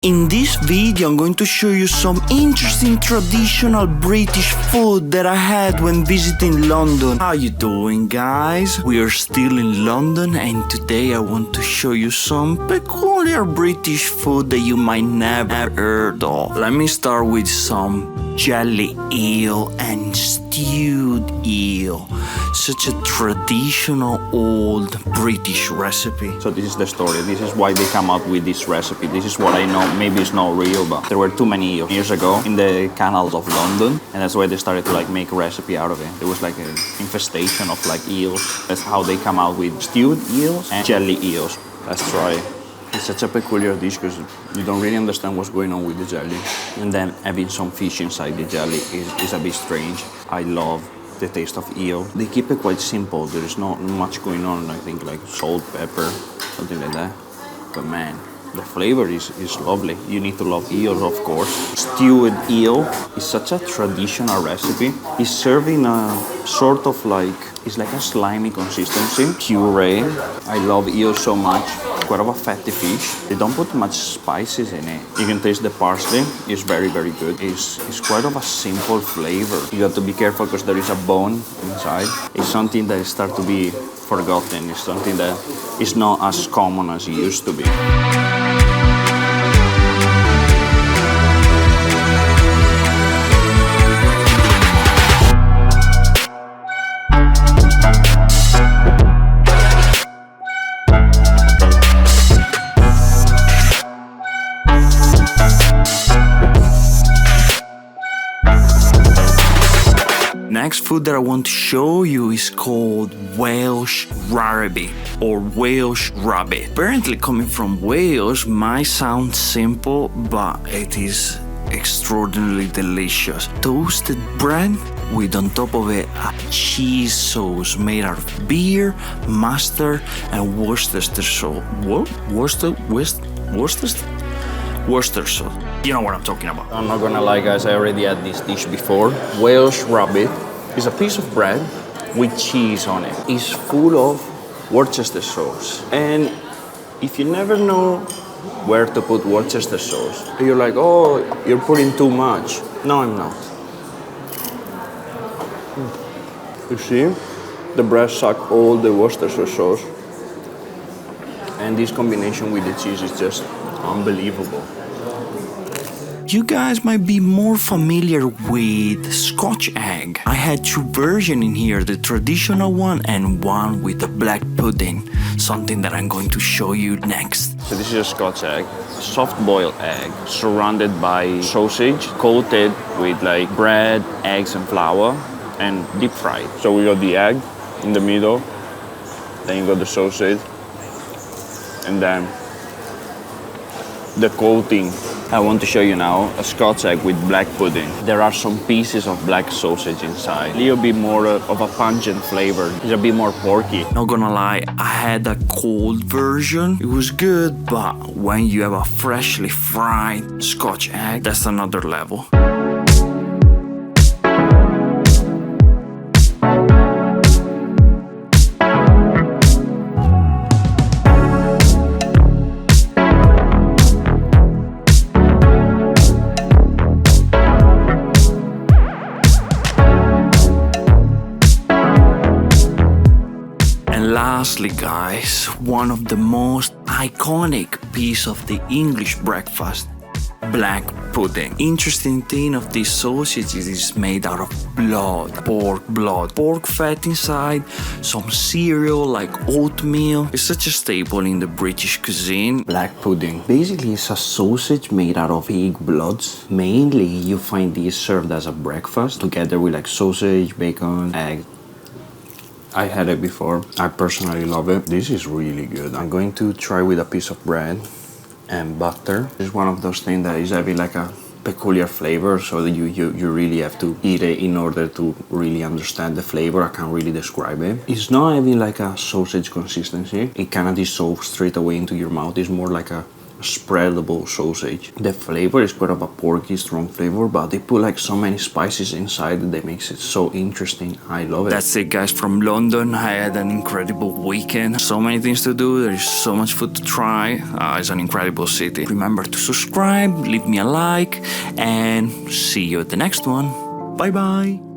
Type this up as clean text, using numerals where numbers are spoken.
In this video, I'm going to show you some interesting traditional British food that I had when visiting London. How you doing, guys? We are still in London, and today I want to show you some peculiar British food that you might never have heard of. Let me start with some jelly eel and stewed eel. Such a traditional old British recipe. So this is the story. This is why they come out with this recipe. This is what I know. Maybe it's not real, but there were too many eels years ago in the canals of London, and that's why they started to make a recipe out of it. There was an infestation of eels. That's how they come out with stewed eels and jelly eels. Let's try it. It's such a peculiar dish because you don't really understand what's going on with the jelly, and then having some fish inside the jelly is a bit strange. I love the taste of eel. They keep it quite simple. There is not much going on. I think salt, pepper, something like that. But man, the flavor is lovely. You need to love eels, of course. Stewed eel is such a traditional recipe. It's served in a sort of it's like a slimy consistency. Puree. I love eels so much. Quite of a fatty fish. They don't put much spices in it. You can taste the parsley. It's very, very good. It's quite of a simple flavor. You have to be careful because there is a bone inside. It's something that starts to be forgotten. It's something that is not as common as it used to be. Next food that I want to show you is called Welsh Rarebit or Welsh Rabbit. Apparently coming from Wales might sound simple, but it is extraordinarily delicious. Toasted bread with on top of it a cheese sauce made out of beer, mustard, and Worcestershire sauce. What? Worcester sauce. You know what I'm talking about. I'm not gonna lie, guys, I already had this dish before. Welsh Rabbit is a piece of bread with cheese on it. It's full of Worcester sauce. And if you never know where to put Worcester sauce, you're like, oh, you're putting too much. No, I'm not. You see? The bread sucks all the Worcestershire sauce. And this combination with the cheese is just unbelievable. You guys might be more familiar with Scotch Egg. I had two versions in here, the traditional one and one with the black pudding, something that I'm going to show you next. So this is a Scotch egg, a soft-boiled egg surrounded by sausage, coated with bread, eggs and flour, and deep fried. So we got the egg in the middle, then you got the sausage, and then the coating. I want to show you now a Scotch egg with black pudding. There are some pieces of black sausage inside. A little bit more of a pungent flavor. It's a bit more porky. Not gonna lie, I had a cold version. It was good, but when you have a freshly fried Scotch egg, that's another level. Lastly, guys, one of the most iconic piece of the English breakfast, black pudding. Interesting thing of this sausage is it's made out of pork fat inside, some cereal like oatmeal. It's such a staple in the British cuisine. Black pudding. Basically, it's a sausage made out of pig bloods. Mainly, you find this served as a breakfast together with sausage, bacon, egg. I had it before. I personally love it. This is really good. I'm going to try with a piece of bread and butter. It's one of those things that is having a peculiar flavor, so that you really have to eat it in order to really understand the flavor. I can't really describe it. It's not having a sausage consistency. It kind of dissolves straight away into your mouth. It's more like a spreadable sausage. The flavor is quite of a porky, strong flavor, but they put like so many spices inside that makes it so interesting. I love it. That's it, guys, from London. I had an incredible weekend. So many things to do. There is so much food to try. It's an incredible city. Remember to subscribe, leave me a like, and see you at the next one. Bye bye.